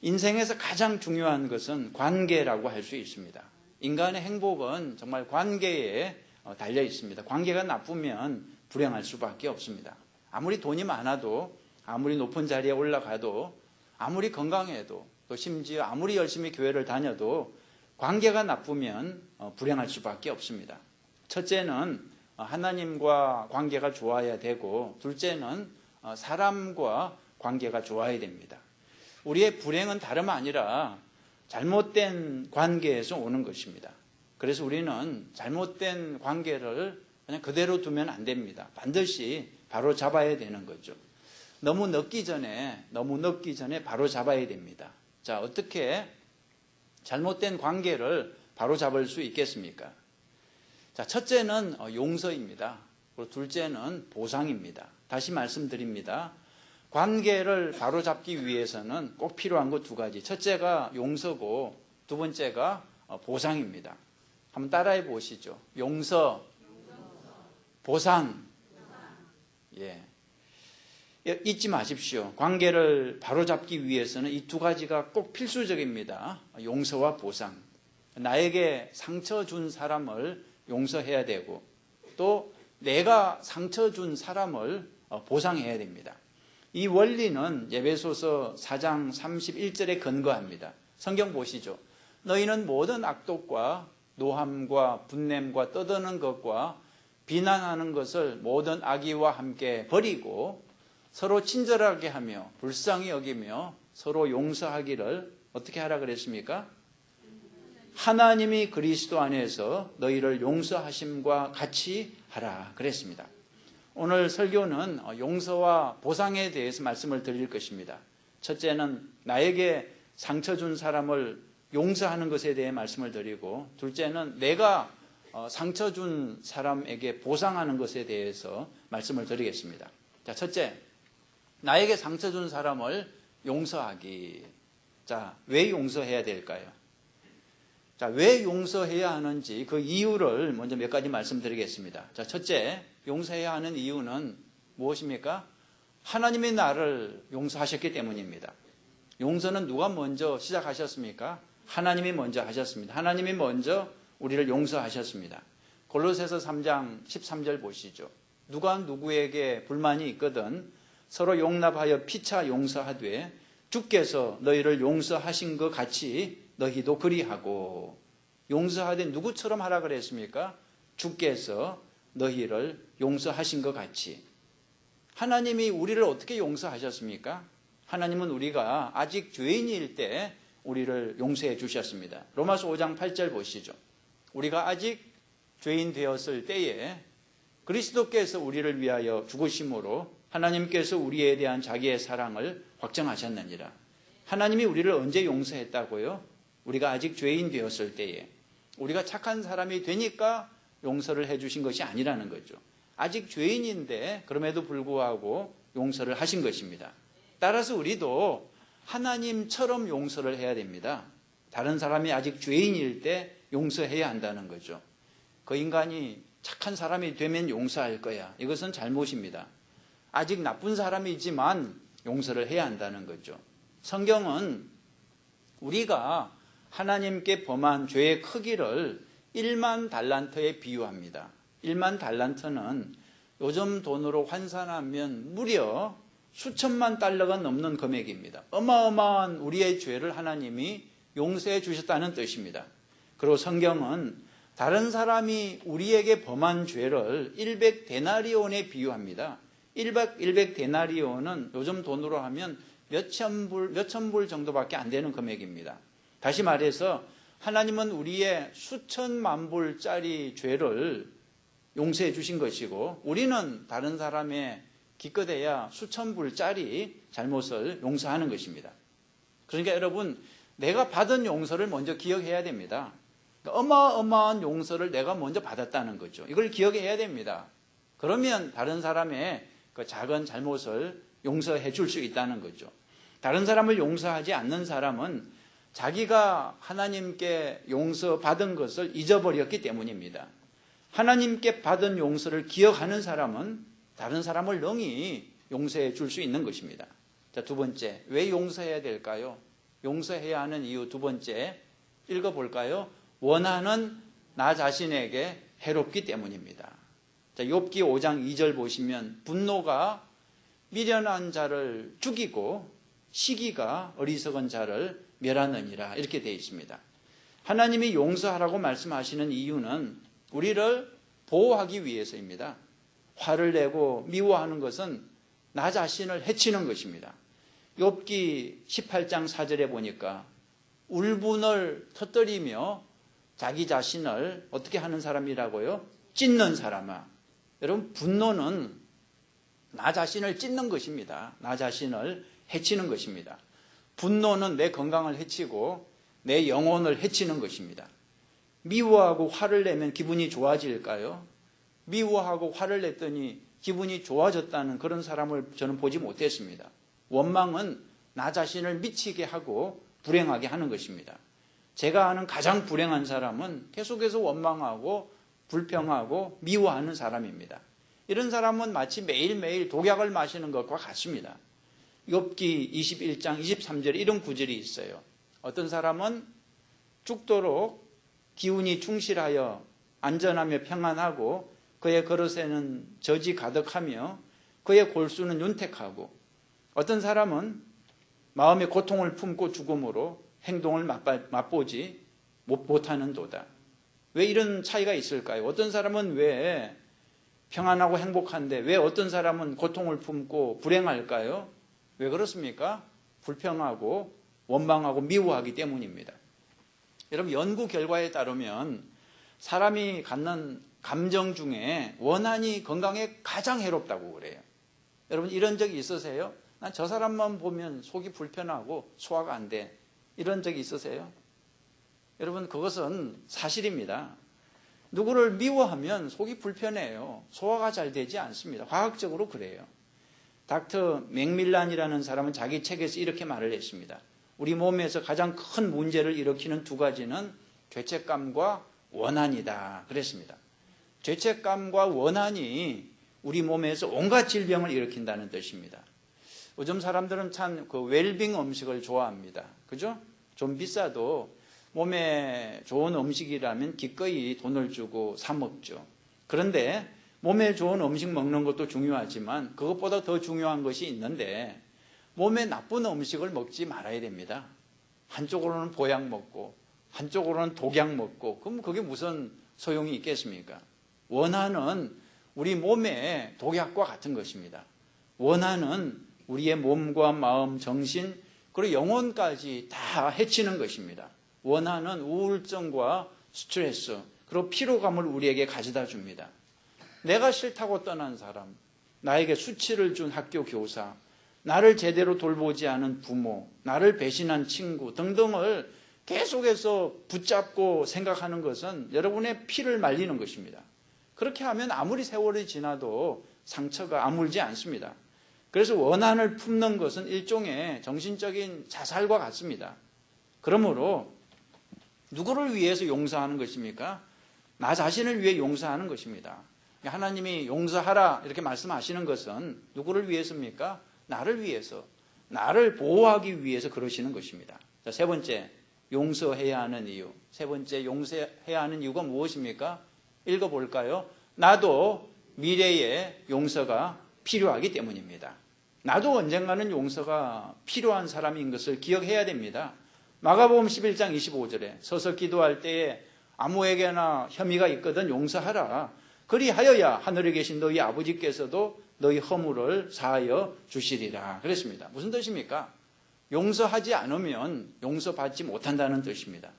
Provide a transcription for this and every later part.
인생에서 가장 중요한 것은 관계라고 할 수 있습니다. 인간의 행복은 정말 관계에 달려 있습니다. 관계가 나쁘면 불행할 수밖에 없습니다. 아무리 돈이 많아도, 아무리 높은 자리에 올라가도, 아무리 건강해도, 또 심지어 아무리 열심히 교회를 다녀도 관계가 나쁘면 불행할 수밖에 없습니다. 첫째는 하나님과 관계가 좋아야 되고, 둘째는 사람과 관계가 좋아야 됩니다. 우리의 불행은 다름 아니라 잘못된 관계에서 오는 것입니다. 그래서 우리는 잘못된 관계를 그냥 그대로 두면 안 됩니다. 반드시 바로 잡아야 되는 거죠. 너무 늦기 전에 바로 잡아야 됩니다. 자, 어떻게 잘못된 관계를 바로 잡을 수 있겠습니까? 자, 첫째는 용서입니다. 그리고 둘째는 보상입니다. 다시 말씀드립니다. 관계를 바로잡기 위해서는 꼭 필요한 것 두 가지. 첫째가 용서고 두 번째가 보상입니다. 한번 따라해 보시죠. 용서, 보상. 예. 잊지 마십시오. 관계를 바로잡기 위해서는 이 두 가지가 꼭 필수적입니다. 용서와 보상. 나에게 상처 준 사람을 용서해야 되고, 또 내가 상처 준 사람을 보상해야 됩니다. 이 원리는 에베소서 4장 31절에 근거합니다. 성경 보시죠. 너희는 모든 악독과 노함과 분냄과 떠드는 것과 비난하는 것을 모든 악의와 함께 버리고 서로 친절하게 하며 불쌍히 여기며 서로 용서하기를 어떻게 하라 그랬습니까? 하나님이 그리스도 안에서 너희를 용서하심과 같이 하라 그랬습니다. 오늘 설교는 용서와 보상에 대해서 말씀을 드릴 것입니다. 첫째는 나에게 상처 준 사람을 용서하는 것에 대해 말씀을 드리고, 둘째는 내가 상처 준 사람에게 보상하는 것에 대해서 말씀을 드리겠습니다. 자, 첫째, 나에게 상처 준 사람을 용서하기. 자, 왜 용서해야 될까요? 자, 왜 용서해야 하는지 그 이유를 먼저 몇 가지 말씀드리겠습니다. 자, 첫째, 용서해야 하는 이유는 무엇입니까? 하나님이 나를 용서하셨기 때문입니다. 용서는 누가 먼저 시작하셨습니까? 하나님이 먼저 하셨습니다. 하나님이 먼저 우리를 용서하셨습니다. 골로새서 3장 13절 보시죠. 누가 누구에게 불만이 있거든 서로 용납하여 피차 용서하되 주께서 너희를 용서하신 것 같이 너희도 그리하고. 용서하되 누구처럼 하라 그랬습니까? 주께서 너희를 용서하신 것 같이. 하나님이 우리를 어떻게 용서하셨습니까? 하나님은 우리가 아직 죄인일 때 우리를 용서해 주셨습니다. 로마서 5장 8절 보시죠. 우리가 아직 죄인 되었을 때에 그리스도께서 우리를 위하여 죽으심으로 하나님께서 우리에 대한 자기의 사랑을 확정하셨느니라. 하나님이 우리를 언제 용서했다고요? 우리가 아직 죄인 되었을 때에. 우리가 착한 사람이 되니까 용서를 해주신 것이 아니라는 거죠. 아직 죄인인데 그럼에도 불구하고 용서를 하신 것입니다. 따라서 우리도 하나님처럼 용서를 해야 됩니다. 다른 사람이 아직 죄인일 때 용서해야 한다는 거죠. 그 인간이 착한 사람이 되면 용서할 거야. 이것은 잘못입니다. 아직 나쁜 사람이지만 용서를 해야 한다는 거죠. 성경은 우리가 하나님께 범한 죄의 크기를 1만 달란트에 비유합니다. 1만 달란트는 요즘 돈으로 환산하면 무려 수천만 달러가 넘는 금액입니다. 어마어마한 우리의 죄를 하나님이 용서해 주셨다는 뜻입니다. 그리고 성경은 다른 사람이 우리에게 범한 죄를 100데나리온에 비유합니다. 100데나리온은 요즘 돈으로 하면 몇천 불 정도밖에 안 되는 금액입니다. 다시 말해서 하나님은 우리의 수천만 불짜리 죄를 용서해 주신 것이고, 우리는 다른 사람의 기껏해야 수천 불짜리 잘못을 용서하는 것입니다. 그러니까 여러분, 내가 받은 용서를 먼저 기억해야 됩니다. 어마어마한 용서를 내가 먼저 받았다는 거죠. 이걸 기억해야 됩니다. 그러면 다른 사람의 그 작은 잘못을 용서해 줄 수 있다는 거죠. 다른 사람을 용서하지 않는 사람은 자기가 하나님께 용서받은 것을 잊어버렸기 때문입니다. 하나님께 받은 용서를 기억하는 사람은 다른 사람을 능히 용서해 줄 수 있는 것입니다. 자, 두 번째, 왜 용서해야 될까요? 용서해야 하는 이유 두 번째 읽어볼까요? 원하는 나 자신에게 해롭기 때문입니다. 자, 욥기 5장 2절 보시면 분노가 미련한 자를 죽이고 시기가 어리석은 자를 멸하느니라 이렇게 되어 있습니다. 하나님이 용서하라고 말씀하시는 이유는 우리를 보호하기 위해서입니다. 화를 내고 미워하는 것은 나 자신을 해치는 것입니다. 욥기 18장 4절에 보니까 울분을 터뜨리며 자기 자신을 어떻게 하는 사람이라고요? 찢는 사람아. 여러분, 분노는 나 자신을 찢는 것입니다. 나 자신을 해치는 것입니다. 분노는 내 건강을 해치고 내 영혼을 해치는 것입니다. 미워하고 화를 내면 기분이 좋아질까요? 미워하고 화를 냈더니 기분이 좋아졌다는 그런 사람을 저는 보지 못했습니다. 원망은 나 자신을 미치게 하고 불행하게 하는 것입니다. 제가 아는 가장 불행한 사람은 계속해서 원망하고 불평하고 미워하는 사람입니다. 이런 사람은 마치 매일매일 독약을 마시는 것과 같습니다. 욥기 21장 23절에 이런 구절이 있어요. 어떤 사람은 죽도록 기운이 충실하여 안전하며 평안하고 그의 그릇에는 젖이 가득하며 그의 골수는 윤택하고 어떤 사람은 마음의 고통을 품고 죽음으로 행동을 맛보지 못하는도다. 왜 이런 차이가 있을까요? 어떤 사람은 왜 평안하고 행복한데 왜 어떤 사람은 고통을 품고 불행할까요? 왜 그렇습니까? 불평하고 원망하고 미워하기 때문입니다. 여러분, 연구 결과에 따르면 사람이 갖는 감정 중에 원한이 건강에 가장 해롭다고 그래요. 여러분, 이런 적이 있으세요? 난 저 사람만 보면 속이 불편하고 소화가 안 돼. 이런 적이 있으세요? 여러분, 그것은 사실입니다. 누구를 미워하면 속이 불편해요. 소화가 잘 되지 않습니다. 과학적으로 그래요. 닥터 맥밀란이라는 사람은 자기 책에서 이렇게 말을 했습니다. 우리 몸에서 가장 큰 문제를 일으키는 두 가지는 죄책감과 원한이다 그랬습니다. 죄책감과 원한이 우리 몸에서 온갖 질병을 일으킨다는 뜻입니다. 요즘 사람들은 참 그 웰빙 음식을 좋아합니다. 그죠? 좀 비싸도 몸에 좋은 음식이라면 기꺼이 돈을 주고 사 먹죠. 그런데 몸에 좋은 음식 먹는 것도 중요하지만 그것보다 더 중요한 것이 있는데 몸에 나쁜 음식을 먹지 말아야 됩니다. 한쪽으로는 보약 먹고 한쪽으로는 독약 먹고 그럼 그게 무슨 소용이 있겠습니까? 원한은 우리 몸의 독약과 같은 것입니다. 원한은 우리의 몸과 마음, 정신 그리고 영혼까지 다 해치는 것입니다. 원한은 우울증과 스트레스 그리고 피로감을 우리에게 가져다 줍니다. 내가 싫다고 떠난 사람, 나에게 수치를 준 학교 교사, 나를 제대로 돌보지 않은 부모, 나를 배신한 친구 등등을 계속해서 붙잡고 생각하는 것은 여러분의 피를 말리는 것입니다. 그렇게 하면 아무리 세월이 지나도 상처가 아물지 않습니다. 그래서 원한을 품는 것은 일종의 정신적인 자살과 같습니다. 그러므로 누구를 위해서 용서하는 것입니까? 나 자신을 위해 용서하는 것입니다. 하나님이 용서하라 이렇게 말씀하시는 것은 누구를 위해서입니까? 나를 위해서, 나를 보호하기 위해서 그러시는 것입니다. 자, 세 번째, 용서해야 하는 이유. 세 번째, 용서해야 하는 이유가 무엇입니까? 읽어볼까요? 나도 미래에 용서가 필요하기 때문입니다. 나도 언젠가는 용서가 필요한 사람인 것을 기억해야 됩니다. 마가복음 11장 25절에 서서 기도할 때에 아무에게나 혐의가 있거든 용서하라. 그리하여야 하늘에 계신 너희 아버지께서도 너희 허물을 사하여 주시리라 그랬습니다. 무슨 뜻입니까? 용서하지 않으면 용서받지 못한다는 뜻입니다.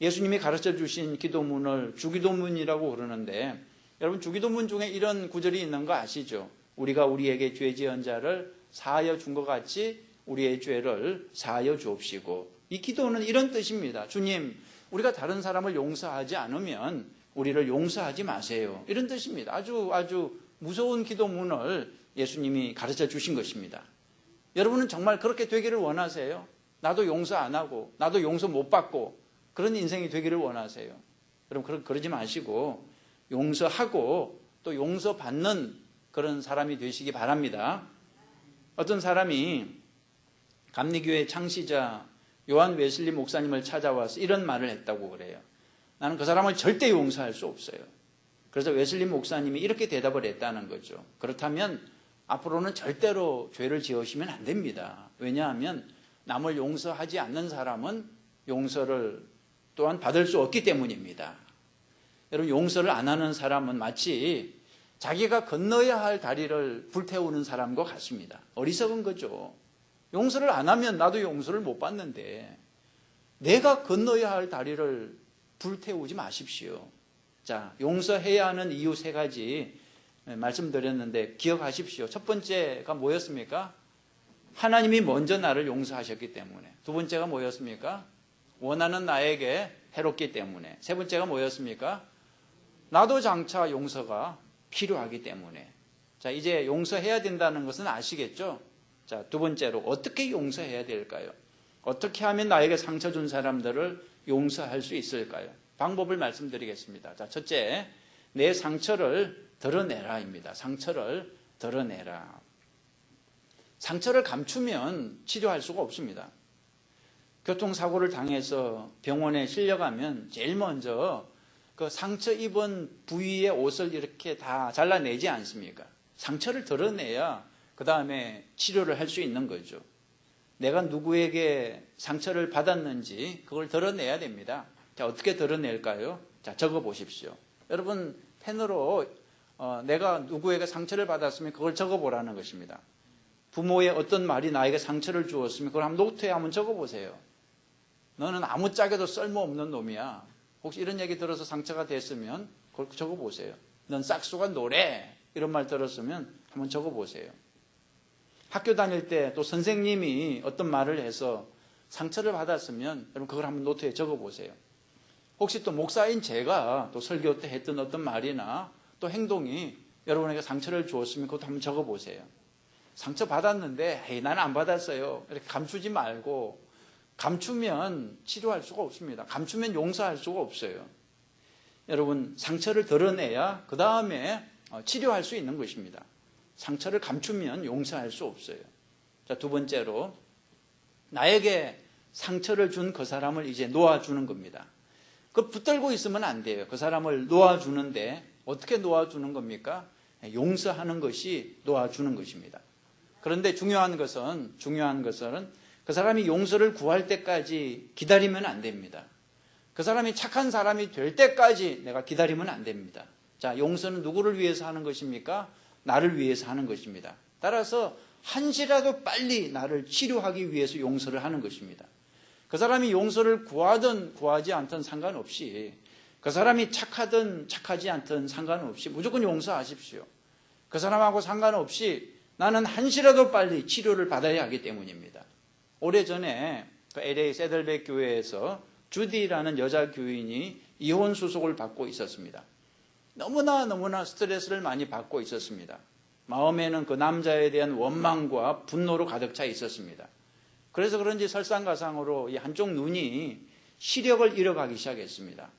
예수님이 가르쳐 주신 기도문을 주기도문이라고 그러는데 여러분 주기도문 중에 이런 구절이 있는 거 아시죠? 우리가 우리에게 죄 지은 자를 사하여 준 것 같이 우리의 죄를 사하여 주옵시고 이 기도는 이런 뜻입니다. 주님, 우리가 다른 사람을 용서하지 않으면 우리를 용서하지 마세요. 이런 뜻입니다. 아주 무서운 기도문을 예수님이 가르쳐 주신 것입니다. 여러분은 정말 그렇게 되기를 원하세요? 나도 용서 안 하고 나도 용서 못 받고 그런 인생이 되기를 원하세요? 여러분 그러지 마시고 용서하고 또 용서받는 그런 사람이 되시기 바랍니다. 어떤 사람이 감리교회 창시자 요한 웨슬리 목사님을 찾아와서 이런 말을 했다고 그래요. 나는 그 사람을 절대 용서할 수 없어요. 그래서 웨슬리 목사님이 이렇게 대답을 했다는 거죠. 그렇다면 앞으로는 절대로 죄를 지으시면 안 됩니다. 왜냐하면 남을 용서하지 않는 사람은 용서를 또한 받을 수 없기 때문입니다. 여러분, 용서를 안 하는 사람은 마치 자기가 건너야 할 다리를 불태우는 사람과 같습니다. 어리석은 거죠. 용서를 안 하면 나도 용서를 못 받는데 내가 건너야 할 다리를 불태우지 마십시오. 자, 용서해야 하는 이유 3가지 말씀드렸는데 기억하십시오. 첫 번째가 뭐였습니까? 하나님이 먼저 나를 용서하셨기 때문에. 두 번째가 뭐였습니까? 원하는 나에게 해롭기 때문에. 세 번째가 뭐였습니까? 나도 장차 용서가 필요하기 때문에. 자, 이제 용서해야 된다는 것은 아시겠죠? 자, 두 번째로 어떻게 용서해야 될까요? 어떻게 하면 나에게 상처 준 사람들을 용서할 수 있을까요? 방법을 말씀드리겠습니다. 자, 첫째, 내 상처를 드러내라입니다. 상처를 드러내라. 상처를 감추면 치료할 수가 없습니다. 교통사고를 당해서 병원에 실려가면 제일 먼저 그 상처 입은 부위의 옷을 이렇게 다 잘라내지 않습니까? 상처를 드러내야 그 다음에 치료를 할 수 있는 거죠. 내가 누구에게 상처를 받았는지 그걸 드러내야 됩니다. 자, 어떻게 드러낼까요? 자, 적어보십시오. 여러분, 펜으로 내가 누구에게 상처를 받았으면 그걸 적어보라는 것입니다. 부모의 어떤 말이 나에게 상처를 주었으면 그걸 한번 노트에 한번 적어보세요. 너는 아무짝에도 쓸모없는 놈이야. 혹시 이런 얘기 들어서 상처가 됐으면 그걸 적어보세요. 넌 싹수가 노래. 이런 말 들었으면 한번 적어보세요. 학교 다닐 때 또 선생님이 어떤 말을 해서 상처를 받았으면 여러분 그걸 한번 노트에 적어보세요. 혹시 또 목사인 제가 또 설교 때 했던 어떤 말이나 또 행동이 여러분에게 상처를 주었으면 그것도 한번 적어보세요. 상처 받았는데 에이, 나는 안 받았어요. 이렇게 감추지 말고 감추면 치료할 수가 없습니다. 감추면 용서할 수가 없어요. 여러분, 상처를 드러내야 그 다음에 치료할 수 있는 것입니다. 상처를 감추면 용서할 수 없어요. 자, 두 번째로 나에게 상처를 준 그 사람을 이제 놓아주는 겁니다. 그 붙들고 있으면 안 돼요. 그 사람을 놓아주는데 어떻게 놓아주는 겁니까? 용서하는 것이 놓아주는 것입니다. 그런데 중요한 것은 그 사람이 용서를 구할 때까지 기다리면 안 됩니다. 그 사람이 착한 사람이 될 때까지 내가 기다리면 안 됩니다. 자, 용서는 누구를 위해서 하는 것입니까? 나를 위해서 하는 것입니다. 따라서 한시라도 빨리 나를 치료하기 위해서 용서를 하는 것입니다. 그 사람이 용서를 구하든 구하지 않든 상관없이, 그 사람이 착하든 착하지 않든 상관없이 무조건 용서하십시오. 그 사람하고 상관없이 나는 한시라도 빨리 치료를 받아야 하기 때문입니다. 오래전에 LA 세들백 교회에서 주디라는 여자 교인이 이혼 수속을 받고 있었습니다. 너무나 스트레스를 많이 받고 있었습니다. 마음에는 그 남자에 대한 원망과 분노로 가득 차 있었습니다. 그래서 그런지 설상가상으로 이 한쪽 눈이 시력을 잃어가기 시작했습니다.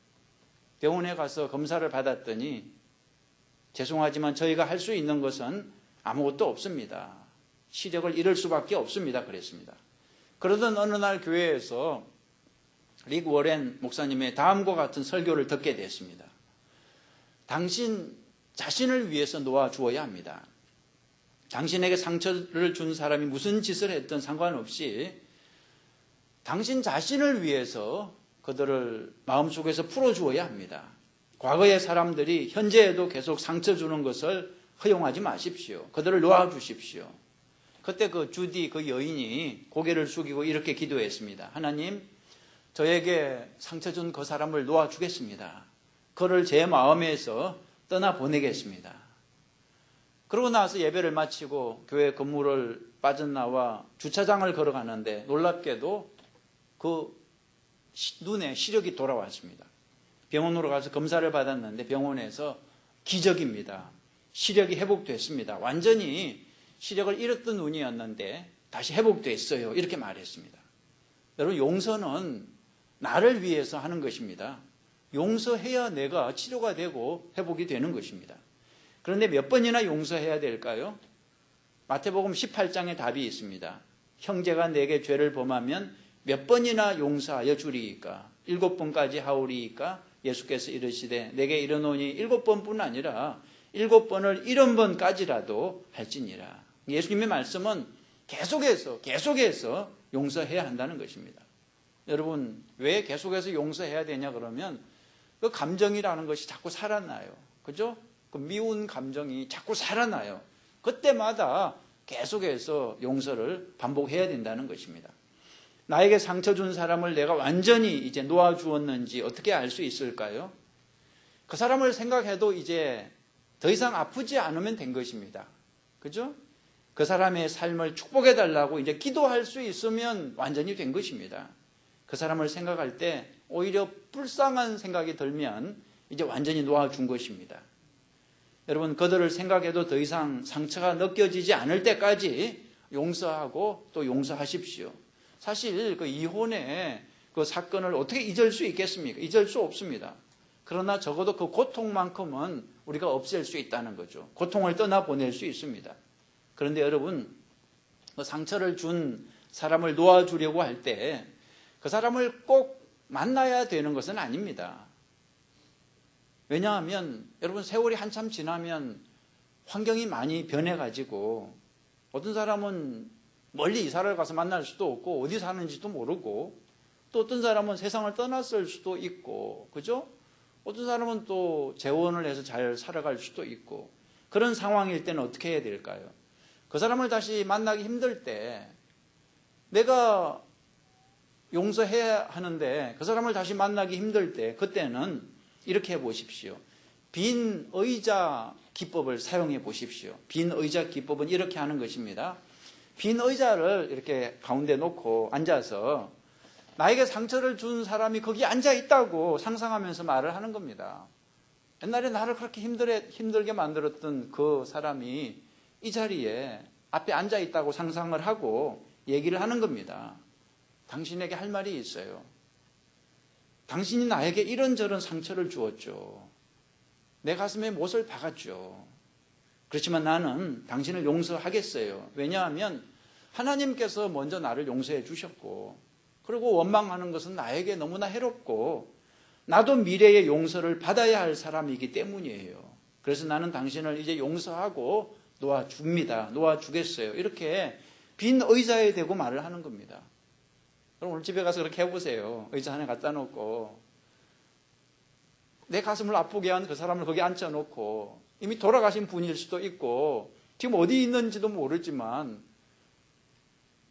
병원에 가서 검사를 받았더니 죄송하지만 저희가 할 수 있는 것은 아무것도 없습니다. 시력을 잃을 수밖에 없습니다. 그랬습니다. 그러던 어느 날 교회에서 릭 워렌 목사님의 다음과 같은 설교를 듣게 됐습니다. 당신 자신을 위해서 놓아주어야 합니다. 당신에게 상처를 준 사람이 무슨 짓을 했든 상관없이 당신 자신을 위해서 그들을 마음속에서 풀어주어야 합니다. 과거의 사람들이 현재에도 계속 상처 주는 것을 허용하지 마십시오. 그들을 놓아주십시오. 그때 그 주디 그 여인이 고개를 숙이고 이렇게 기도했습니다. 하나님, 저에게 상처 준 그 사람을 놓아주겠습니다. 그를 제 마음에서 떠나보내겠습니다. 그러고 나서 예배를 마치고 교회 건물을 빠져나와 주차장을 걸어가는데 놀랍게도 그 눈에 시력이 돌아왔습니다. 병원으로 가서 검사를 받았는데 병원에서 기적입니다. 시력이 회복됐습니다. 완전히 시력을 잃었던 눈이었는데 다시 회복됐어요. 이렇게 말했습니다. 여러분, 용서는 나를 위해서 하는 것입니다. 용서해야 내가 치료가 되고 회복이 되는 것입니다. 그런데 몇 번이나 용서해야 될까요? 마태복음 18장에 답이 있습니다. 형제가 내게 죄를 범하면 몇 번이나 용서하여 주리이까? 7번까지 하오리이까? 예수께서 이르시되 내게 이르노니 7번뿐 아니라 7번을 70번까지라도 할지니라. 예수님의 말씀은 계속해서 용서해야 한다는 것입니다. 여러분, 왜 계속해서 용서해야 되냐 그러면 그 감정이라는 것이 자꾸 살아나요. 그죠? 그 미운 감정이 자꾸 살아나요. 그때마다 계속해서 용서를 반복해야 된다는 것입니다. 나에게 상처 준 사람을 내가 완전히 이제 놓아주었는지 어떻게 알 수 있을까요? 그 사람을 생각해도 이제 더 이상 아프지 않으면 된 것입니다. 그죠? 그 사람의 삶을 축복해 달라고 이제 기도할 수 있으면 완전히 된 것입니다. 그 사람을 생각할 때 오히려 불쌍한 생각이 들면 이제 완전히 놓아준 것입니다. 여러분, 그들을 생각해도 더 이상 상처가 느껴지지 않을 때까지 용서하고 또 용서하십시오. 사실 그 이혼의 그 사건을 어떻게 잊을 수 있겠습니까? 잊을 수 없습니다. 그러나 적어도 그 고통만큼은 우리가 없앨 수 있다는 거죠. 고통을 떠나보낼 수 있습니다. 그런데 여러분, 그 상처를 준 사람을 놓아주려고 할 때 그 사람을 꼭 만나야 되는 것은 아닙니다. 왜냐하면 여러분, 세월이 한참 지나면 환경이 많이 변해가지고 어떤 사람은 멀리 이사를 가서 만날 수도 없고 어디 사는지도 모르고, 또 어떤 사람은 세상을 떠났을 수도 있고, 그죠? 어떤 사람은 또 재혼을 해서 잘 살아갈 수도 있고, 그런 상황일 때는 어떻게 해야 될까요? 그 사람을 다시 만나기 힘들 때 내가 용서해야 하는데 그 사람을 다시 만나기 힘들 때 그때는 이렇게 해보십시오. 빈 의자 기법을 사용해 보십시오. 빈 의자 기법은 이렇게 하는 것입니다. 빈 의자를 이렇게 가운데 놓고 앉아서 나에게 상처를 준 사람이 거기 앉아 있다고 상상하면서 말을 하는 겁니다. 옛날에 나를 그렇게 힘들게 만들었던 그 사람이 이 자리에 앞에 앉아 있다고 상상을 하고 얘기를 하는 겁니다. 당신에게 할 말이 있어요. 당신이 나에게 이런저런 상처를 주었죠. 내 가슴에 못을 박았죠. 그렇지만 나는 당신을 용서하겠어요. 왜냐하면 하나님께서 먼저 나를 용서해 주셨고, 그리고 원망하는 것은 나에게 너무나 해롭고 나도 미래의 용서를 받아야 할 사람이기 때문이에요. 그래서 나는 당신을 이제 용서하고 놓아줍니다. 놓아주겠어요. 이렇게 빈 의자에 대고 말을 하는 겁니다. 그럼 오늘 집에 가서 그렇게 해보세요. 의자 하나 갖다 놓고 내 가슴을 아프게 한 그 사람을 거기 앉혀놓고, 이미 돌아가신 분일 수도 있고 지금 어디 있는지도 모르지만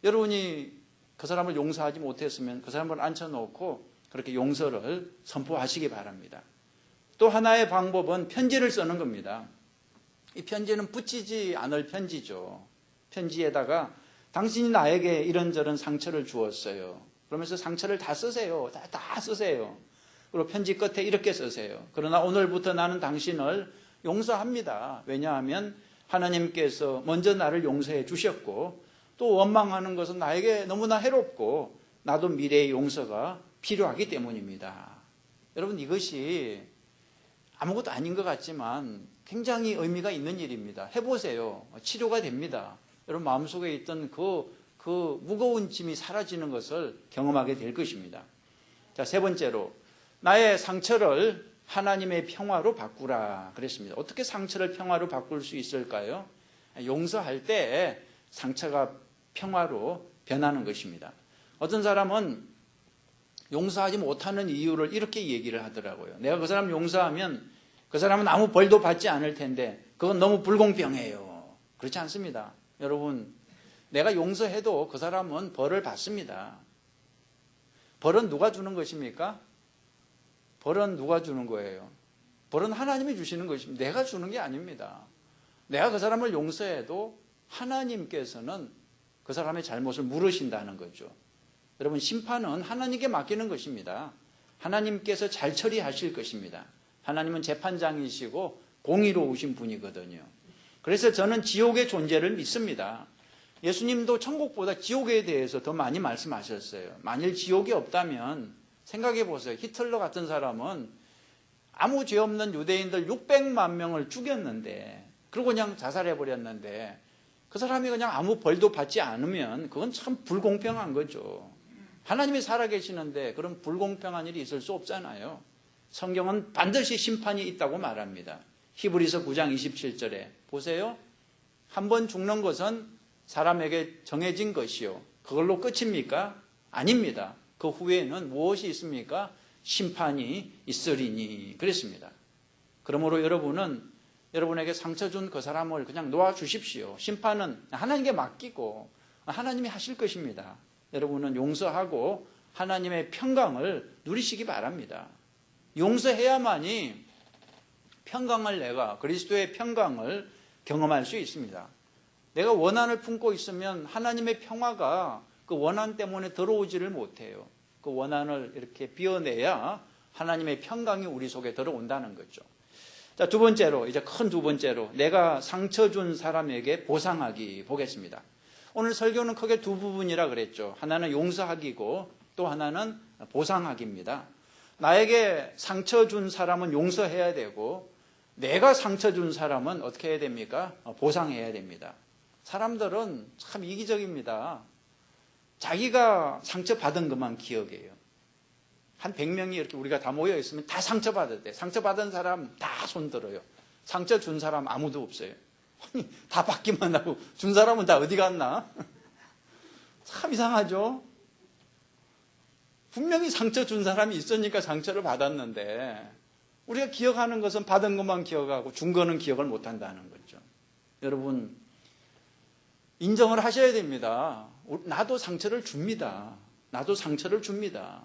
여러분이 그 사람을 용서하지 못했으면 그 사람을 앉혀놓고 그렇게 용서를 선포하시기 바랍니다. 또 하나의 방법은 편지를 쓰는 겁니다. 이 편지는 붙이지 않을 편지죠. 편지에다가 당신이 나에게 이런저런 상처를 주었어요. 그러면서 상처를 다 쓰세요. 다 쓰세요. 그리고 편지 끝에 이렇게 쓰세요. 그러나 오늘부터 나는 당신을 용서합니다. 왜냐하면 하나님께서 먼저 나를 용서해 주셨고, 또 원망하는 것은 나에게 너무나 해롭고 나도 미래의 용서가 필요하기 때문입니다. 여러분, 이것이 아무것도 아닌 것 같지만 굉장히 의미가 있는 일입니다. 해보세요. 치료가 됩니다. 여러분 마음속에 있던 그 무거운 짐이 사라지는 것을 경험하게 될 것입니다. 자, 세 번째로 나의 상처를 하나님의 평화로 바꾸라 그랬습니다. 어떻게 상처를 평화로 바꿀 수 있을까요? 용서할 때 상처가 평화로 변하는 것입니다. 어떤 사람은 용서하지 못하는 이유를 이렇게 얘기를 하더라고요. 내가 그 사람 용서하면 그 사람은 아무 벌도 받지 않을 텐데 그건 너무 불공평해요. 그렇지 않습니다. 여러분, 내가 용서해도 그 사람은 벌을 받습니다. 벌은 누가 주는 것입니까? 벌은 누가 주는 거예요? 벌은 하나님이 주시는 것입니다. 내가 주는 게 아닙니다. 내가 그 사람을 용서해도 하나님께서는 그 사람의 잘못을 물으신다는 거죠. 여러분, 심판은 하나님께 맡기는 것입니다. 하나님께서 잘 처리하실 것입니다. 하나님은 재판장이시고 공의로우신 분이거든요. 그래서 저는 지옥의 존재를 믿습니다. 예수님도 천국보다 지옥에 대해서 더 많이 말씀하셨어요. 만일 지옥이 없다면 생각해 보세요. 히틀러 같은 사람은 아무 죄 없는 유대인들 600만 명을 죽였는데, 그리고 그냥 자살해 버렸는데, 그 사람이 그냥 아무 벌도 받지 않으면 그건 참 불공평한 거죠. 하나님이 살아계시는데 그런 불공평한 일이 있을 수 없잖아요. 성경은 반드시 심판이 있다고 말합니다. 히브리서 9장 27절에 보세요. 한 번 죽는 것은 사람에게 정해진 것이요. 그걸로 끝입니까? 아닙니다. 그 후에는 무엇이 있습니까? 심판이 있으리니 그랬습니다. 그러므로 여러분은 여러분에게 상처 준 그 사람을 그냥 놓아주십시오. 심판은 하나님께 맡기고 하나님이 하실 것입니다. 여러분은 용서하고 하나님의 평강을 누리시기 바랍니다. 용서해야만이 평강을 내가 그리스도의 평강을 경험할 수 있습니다. 내가 원한을 품고 있으면 하나님의 평화가 그 원한 때문에 들어오지를 못해요. 그 원한을 이렇게 비워내야 하나님의 평강이 우리 속에 들어온다는 거죠. 자, 두 번째로, 이제 큰 두 번째로, 내가 상처 준 사람에게 보상하기 보겠습니다. 오늘 설교는 크게 두 부분이라 그랬죠. 하나는 용서하기고 또 하나는 보상하기입니다. 나에게 상처 준 사람은 용서해야 되고 내가 상처 준 사람은 어떻게 해야 됩니까? 보상해야 됩니다. 사람들은 참 이기적입니다. 자기가 상처받은 것만 기억해요. 한 100명이 이렇게 우리가 다 모여 있으면 다 상처받았대. 상처받은 사람 다 손들어요. 상처 준 사람 아무도 없어요. 다 받기만 하고 준 사람은 다 어디 갔나? 참 이상하죠? 분명히 상처 준 사람이 있으니까 상처를 받았는데 우리가 기억하는 것은 받은 것만 기억하고 준 거는 기억을 못한다는 거죠. 여러분 인정을 하셔야 됩니다. 나도 상처를 줍니다. 나도 상처를 줍니다.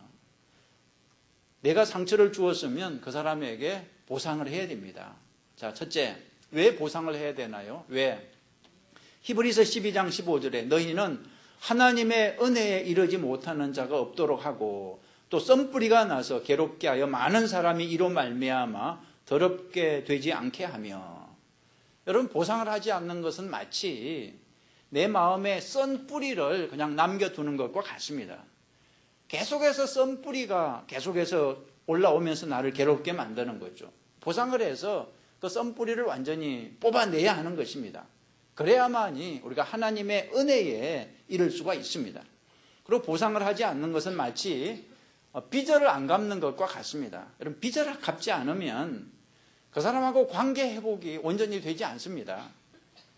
내가 상처를 주었으면 그 사람에게 보상을 해야 됩니다. 자, 첫째, 왜 보상을 해야 되나요? 왜? 히브리서 12장 15절에 너희는 하나님의 은혜에 이르지 못하는 자가 없도록 하고 또 썸뿌리가 나서 괴롭게 하여 많은 사람이 이로 말미암아 더럽게 되지 않게 하며. 여러분 보상을 하지 않는 것은 마치 내 마음에 썬 뿌리를 그냥 남겨두는 것과 같습니다. 계속해서 썬 뿌리가 계속해서 올라오면서 나를 괴롭게 만드는 거죠. 보상을 해서 그 썬 뿌리를 완전히 뽑아내야 하는 것입니다. 그래야만이 우리가 하나님의 은혜에 이를 수가 있습니다. 그리고 보상을 하지 않는 것은 마치 빚을 안 갚는 것과 같습니다. 여러분 빚을 갚지 않으면 그 사람하고 관계 회복이 온전히 되지 않습니다.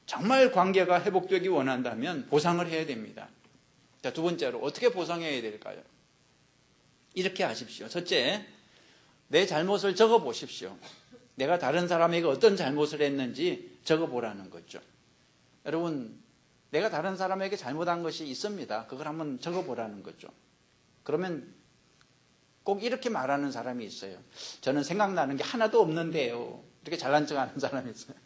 정말 관계가 회복되기 원한다면 보상을 해야 됩니다. 자, 두 번째로 어떻게 보상해야 될까요? 이렇게 하십시오. 첫째, 내 잘못을 적어보십시오. 내가 다른 사람에게 어떤 잘못을 했는지 적어보라는 거죠. 여러분, 내가 다른 사람에게 잘못한 것이 있습니다. 그걸 한번 적어보라는 거죠. 그러면 꼭 이렇게 말하는 사람이 있어요. 저는 생각나는 게 하나도 없는데요. 이렇게 잘난 척하는 사람이 있어요.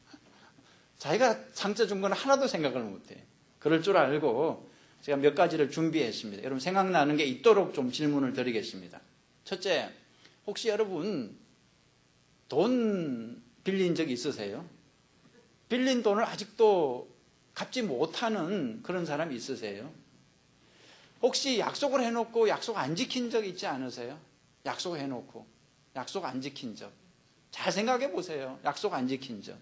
자기가 상처 준 건 하나도 생각을 못해. 그럴 줄 알고 제가 몇 가지를 준비했습니다. 여러분 생각나는 게 있도록 좀 질문을 드리겠습니다. 첫째, 혹시 여러분 돈 빌린 적 있으세요? 빌린 돈을 아직도 갚지 못하는 그런 사람이 있으세요? 혹시 약속을 해놓고 약속 안 지킨 적 있지 않으세요? 약속 해놓고 약속 안 지킨 적. 잘 생각해 보세요. 약속 안 지킨 적.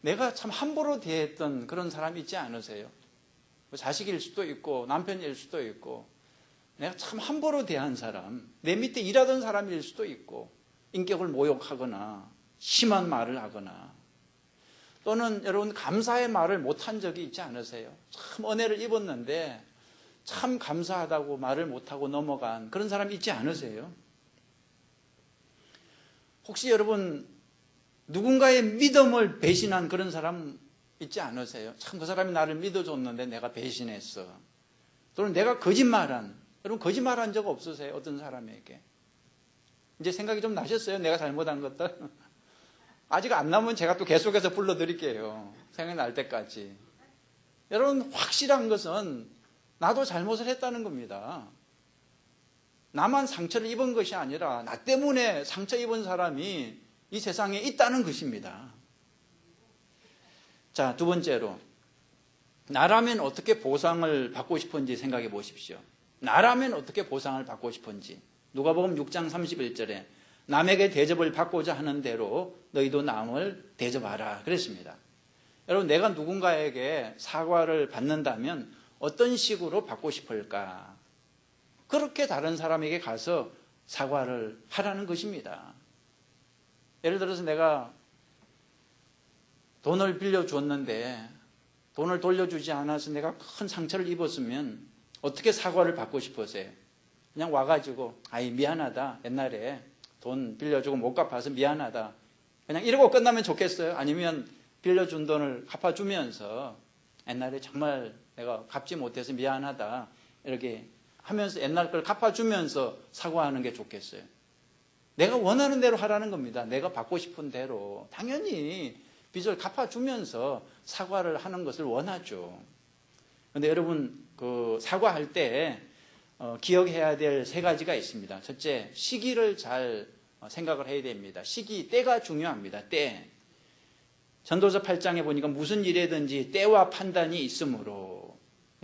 내가 참 함부로 대했던 그런 사람이 있지 않으세요? 자식일 수도 있고 남편일 수도 있고 내가 참 함부로 대한 사람, 내 밑에 일하던 사람일 수도 있고 인격을 모욕하거나 심한 말을 하거나 또는 여러분 감사의 말을 못한 적이 있지 않으세요? 참 은혜를 입었는데 참 감사하다고 말을 못하고 넘어간 그런 사람 있지 않으세요? 혹시 여러분 누군가의 믿음을 배신한 그런 사람 있지 않으세요? 참 그 사람이 나를 믿어줬는데 내가 배신했어. 또는 내가 거짓말한, 여러분 거짓말한 적 없으세요? 어떤 사람에게? 이제 생각이 좀 나셨어요? 내가 잘못한 것들? 아직 안 나면 제가 또 계속해서 불러드릴게요. 생각이 날 때까지. 여러분 확실한 것은 나도 잘못을 했다는 겁니다. 나만 상처를 입은 것이 아니라 나 때문에 상처 입은 사람이 이 세상에 있다는 것입니다. 자, 두 번째로 나라면 어떻게 보상을 받고 싶은지 생각해 보십시오. 나라면 어떻게 보상을 받고 싶은지. 누가복음 6장 31절에 남에게 대접을 받고자 하는 대로 너희도 남을 대접하라 그랬습니다. 여러분 내가 누군가에게 사과를 받는다면 어떤 식으로 받고 싶을까? 그렇게 다른 사람에게 가서 사과를 하라는 것입니다. 예를 들어서 내가 돈을 빌려줬는데 돈을 돌려주지 않아서 내가 큰 상처를 입었으면 어떻게 사과를 받고 싶으세요? 그냥 와가지고 아이 미안하다, 옛날에 돈 빌려주고 못 갚아서 미안하다, 그냥 이러고 끝나면 좋겠어요? 아니면 빌려준 돈을 갚아주면서 옛날에 정말 내가 갚지 못해서 미안하다 이렇게 하면서 옛날 걸 갚아주면서 사과하는 게 좋겠어요? 내가 원하는 대로 하라는 겁니다. 내가 받고 싶은 대로. 당연히 빚을 갚아주면서 사과를 하는 것을 원하죠. 그런데 여러분, 사과할 때 기억해야 될 세 가지가 있습니다. 첫째, 시기를 잘 생각을 해야 됩니다. 시기, 때가 중요합니다. 때. 전도서 8장에 보니까 무슨 일에든지 때와 판단이 있으므로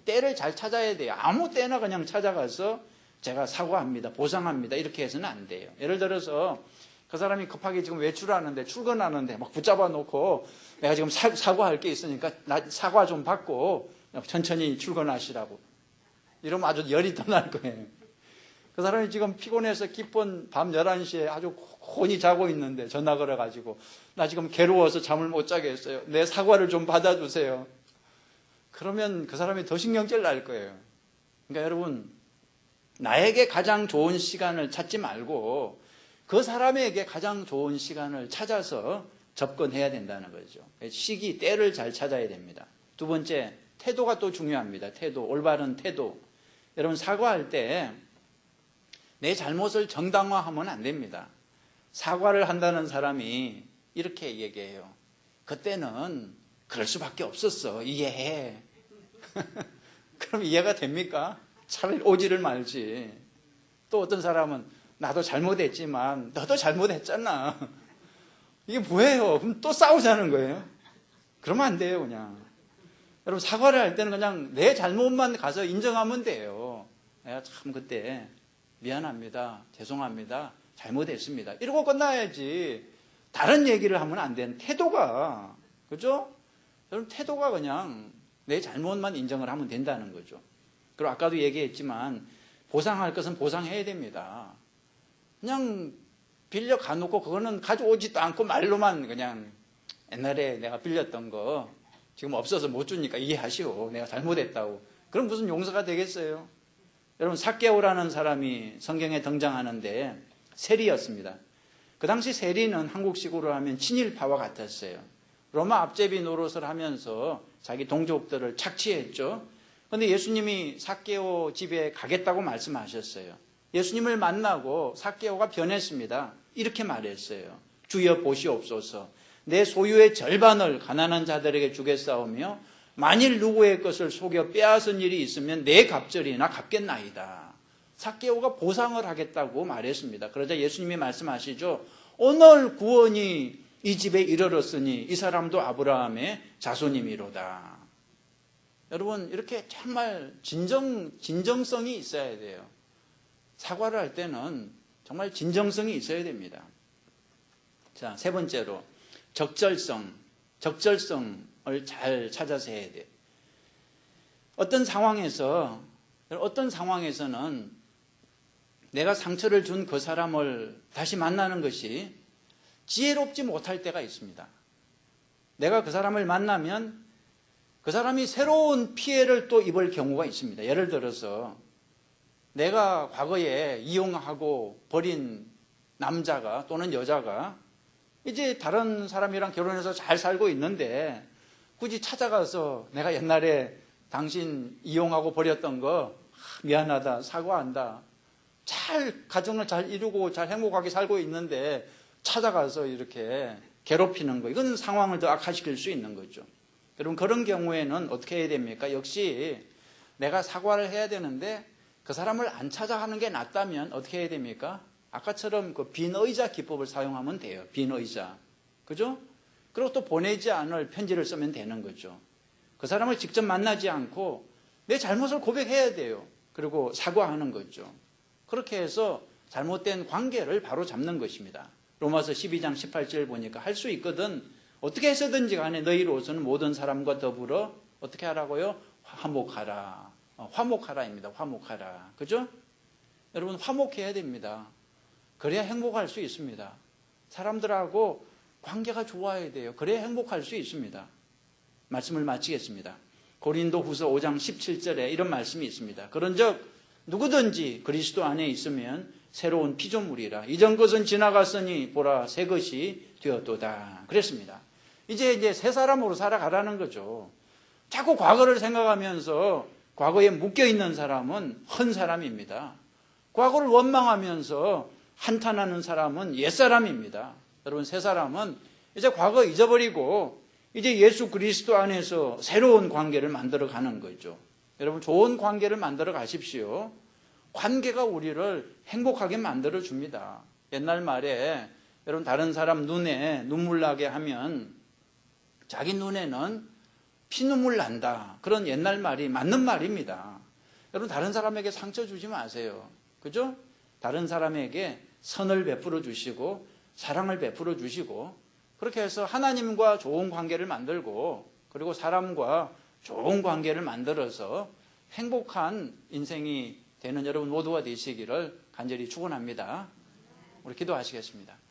때를 잘 찾아야 돼요. 아무 때나 그냥 찾아가서 제가 사과합니다, 보상합니다, 이렇게 해서는 안 돼요. 예를 들어서 그 사람이 급하게 지금 외출하는데, 출근하는데 막 붙잡아 놓고 내가 지금 사과할 게 있으니까 나 사과 좀 받고 천천히 출근하시라고 이러면 아주 열이 더 날 거예요. 그 사람이 지금 피곤해서 깊은 밤 11시에 아주 곤히 자고 있는데 전화 걸어가지고 나 지금 괴로워서 잠을 못 자겠어요, 내 사과를 좀 받아주세요. 그러면 그 사람이 더 신경질 날 거예요. 그러니까 여러분, 나에게 가장 좋은 시간을 찾지 말고 그 사람에게 가장 좋은 시간을 찾아서 접근해야 된다는 거죠. 시기, 때를 잘 찾아야 됩니다. 두 번째, 태도가 또 중요합니다. 태도, 올바른 태도. 여러분, 사과할 때 내 잘못을 정당화하면 안 됩니다. 사과를 한다는 사람이 이렇게 얘기해요. 그때는 그럴 수밖에 없었어, 이해해. 그럼 이해가 됩니까? 차라리 오지를 말지. 또 어떤 사람은 나도 잘못했지만 너도 잘못했잖아. 이게 뭐예요? 그럼 또 싸우자는 거예요? 그러면 안 돼요. 그냥 여러분, 사과를 할 때는 그냥 내 잘못만 가서 인정하면 돼요. 내가 참 그때 미안합니다, 죄송합니다, 잘못했습니다, 이러고 끝나야지. 다른 얘기를 하면 안 되는 태도가, 그죠? 여러분, 태도가 그냥 내 잘못만 인정을 하면 된다는 거죠. 그리고 아까도 얘기했지만 보상할 것은 보상해야 됩니다. 그냥 빌려 가놓고 그거는 가져오지도 않고 말로만 그냥 옛날에 내가 빌렸던 거 지금 없어서 못 주니까 이해하시오, 내가 잘못했다고. 그럼 무슨 용서가 되겠어요? 여러분, 삭개오라는 사람이 성경에 등장하는데 세리였습니다. 그 당시 세리는 한국식으로 하면 친일파와 같았어요. 로마 앞제비 노릇을 하면서 자기 동족들을 착취했죠. 그런데 예수님이 삭개오 집에 가겠다고 말씀하셨어요. 예수님을 만나고 삭개오가 변했습니다. 이렇게 말했어요. 주여 보시옵소서, 내 소유의 절반을 가난한 자들에게 주겠사오며 만일 누구의 것을 속여 빼앗은 일이 있으면 내 갑절이나 갚겠나이다. 삭개오가 보상을 하겠다고 말했습니다. 그러자 예수님이 말씀하시죠. 오늘 구원이 이 집에 이르렀으니 이 사람도 아브라함의 자손이미로다. 여러분, 이렇게 정말 진정성이 있어야 돼요. 사과를 할 때는 정말 진정성이 있어야 됩니다. 자, 세 번째로 적절성을 잘 찾아서 해야 돼요. 어떤 상황에서는 내가 상처를 준 그 사람을 다시 만나는 것이 지혜롭지 못할 때가 있습니다. 내가 그 사람을 만나면 그 사람이 새로운 피해를 또 입을 경우가 있습니다. 예를 들어서 내가 과거에 이용하고 버린 남자가 또는 여자가 이제 다른 사람이랑 결혼해서 잘 살고 있는데 굳이 찾아가서 내가 옛날에 당신 이용하고 버렸던 거 미안하다, 사과한다, 가정을 잘 이루고 잘 행복하게 살고 있는데 찾아가서 이렇게 괴롭히는 거, 이건 상황을 더 악화시킬 수 있는 거죠. 여러분, 그런 경우에는 어떻게 해야 됩니까? 역시 내가 사과를 해야 되는데 그 사람을 안 찾아가는 게 낫다면 어떻게 해야 됩니까? 아까처럼 그 빈 의자 기법을 사용하면 돼요. 빈 의자. 그죠? 그리고 또 보내지 않을 편지를 쓰면 되는 거죠. 그 사람을 직접 만나지 않고 내 잘못을 고백해야 돼요. 그리고 사과하는 거죠. 그렇게 해서 잘못된 관계를 바로 잡는 것입니다. 로마서 12장 18절 보니까 할 수 있거든 어떻게 해서든지 간에 너희로서는 모든 사람과 더불어 어떻게 하라고요? 화목하라. 화목하라입니다. 화목하라. 그죠? 여러분 화목해야 됩니다. 그래야 행복할 수 있습니다. 사람들하고 관계가 좋아야 돼요. 그래야 행복할 수 있습니다. 말씀을 마치겠습니다. 고린도 후서 5장 17절에 이런 말씀이 있습니다. 그런즉 누구든지 그리스도 안에 있으면 새로운 피조물이라. 이전 것은 지나갔으니 보라 새 것이 되었도다. 그랬습니다. 이제 새 사람으로 살아가라는 거죠. 자꾸 과거를 생각하면서 과거에 묶여있는 사람은 헌 사람입니다. 과거를 원망하면서 한탄하는 사람은 옛사람입니다. 여러분 새 사람은 이제 과거 잊어버리고 이제 예수 그리스도 안에서 새로운 관계를 만들어 가는 거죠. 여러분 좋은 관계를 만들어 가십시오. 관계가 우리를 행복하게 만들어 줍니다. 옛날 말에 여러분 다른 사람 눈에 눈물 나게 하면 자기 눈에는 피눈물 난다. 그런 옛날 말이 맞는 말입니다. 여러분 다른 사람에게 상처 주지 마세요. 그죠? 다른 사람에게 선을 베풀어 주시고 사랑을 베풀어 주시고 그렇게 해서 하나님과 좋은 관계를 만들고 그리고 사람과 좋은 관계를 만들어서 행복한 인생이 되는 여러분 모두가 되시기를 간절히 축원합니다. 우리 기도하시겠습니다.